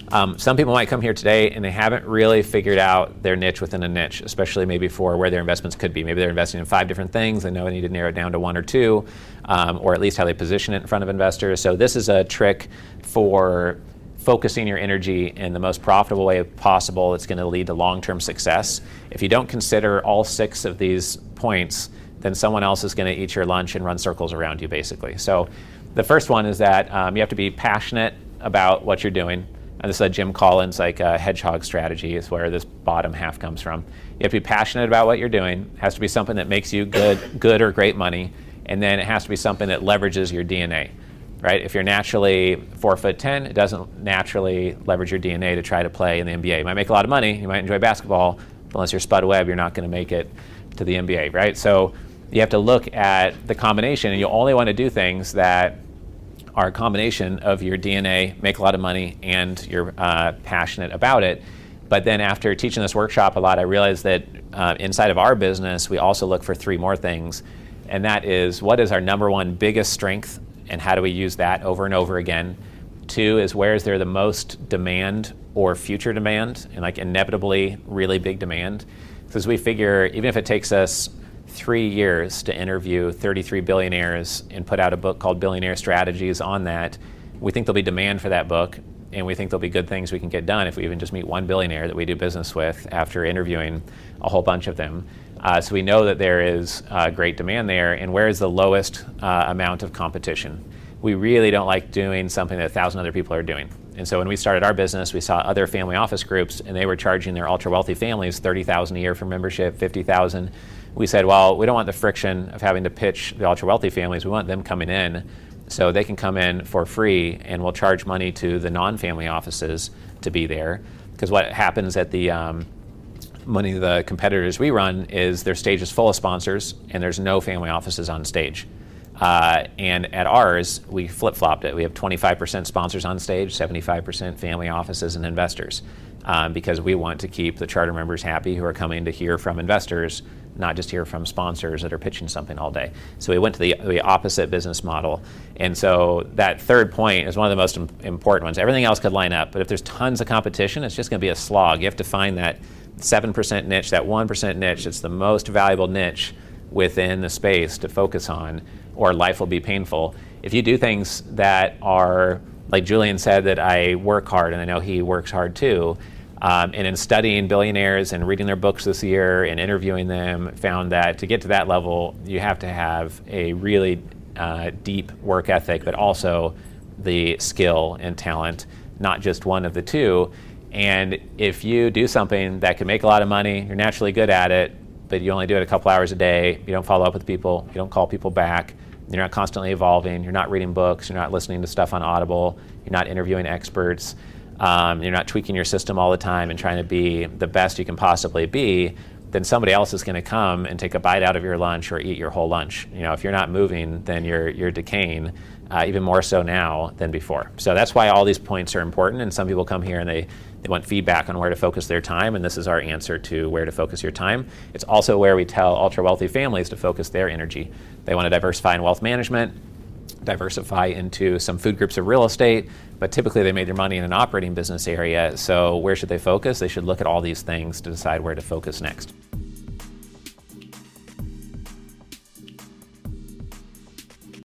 Some people might come here today and they haven't really figured out their niche within a niche, especially maybe for where their investments could be. Maybe they're investing in 5 different things. They know they need to narrow it down to 1 or 2, or at least how they position it in front of investors. So this is a trick for focusing your energy in the most profitable way possible. It's going to lead to long-term success. If you don't consider all 6 of these points, then someone else is going to eat your lunch and run circles around you, basically. So the first one is that you have to be passionate about what you're doing. And this is a Jim Collins hedgehog strategy is where this bottom half comes from. You have to be passionate about what you're doing. It has to be something that makes you good or great money. And then it has to be something that leverages your DNA, right? If you're naturally 4'10", it doesn't naturally leverage your DNA to try to play in the NBA. You might make a lot of money, you might enjoy basketball, but unless you're Spud Webb, you're not going to make it to the NBA, right? So you have to look at the combination, and you only want to do things that are a combination of your DNA, make a lot of money, and you're passionate about it. But then after teaching this workshop a lot, I realized that inside of our business, we also look for 3 more things. And that is, what is our number 1 biggest strength, and how do we use that over and over again? 2 is, where is there the most demand or future demand, and like inevitably really big demand? Because we figure, even if it takes us 3 years to interview 33 billionaires and put out a book called Billionaire Strategies on that, we think there'll be demand for that book, and we think there'll be good things we can get done if we even just meet 1 billionaire that we do business with after interviewing a whole bunch of them. So we know that there is great demand there, and where is the lowest amount of competition? We really don't like doing something that 1,000 other people are doing. And so when we started our business, we saw other family office groups, and they were charging their ultra-wealthy families $30,000 a year for membership, $50,000. We said, well, we don't want the friction of having to pitch the ultra-wealthy families. We want them coming in so they can come in for free, and we'll charge money to the non-family offices to be there. Because what happens at many of the competitors we run is their stage is full of sponsors, and there's no family offices on stage. And at ours, we flip-flopped it. We have 25% sponsors on stage, 75% family offices and investors, because we want to keep the charter members happy who are coming to hear from investors, not just hear from sponsors that are pitching something all day. So we went to the opposite business model. And so that 3rd point is one of the most important ones. Everything else could line up, but if there's tons of competition, it's just going to be a slog. You have to find that 7% niche, that 1% niche. It's the most valuable niche within the space to focus on, or life will be painful. If you do things that are, like Julian said, that I work hard, and I know he works hard too, and in studying billionaires and reading their books this year and interviewing them, found that to get to that level, you have to have a really deep work ethic, but also the skill and talent, not just one of the 2. And if you do something that can make a lot of money, you're naturally good at it, but you only do it a couple hours a day, you don't follow up with people, you don't call people back, you're not constantly evolving, you're not reading books, you're not listening to stuff on Audible, you're not interviewing experts, you're not tweaking your system all the time and trying to be the best you can possibly be, then somebody else is going to come and take a bite out of your lunch or eat your whole lunch. You know, if you're not moving, then you're decaying, even more so now than before. So that's why all these points are important, and some people come here and they want feedback on where to focus their time, and this is our answer to where to focus your time. It's also where we tell ultra-wealthy families to focus their energy. They want to diversify in wealth management, diversify into some food groups of real estate, but typically they made their money in an operating business area. So where should they focus? They should look at all these things to decide where to focus next.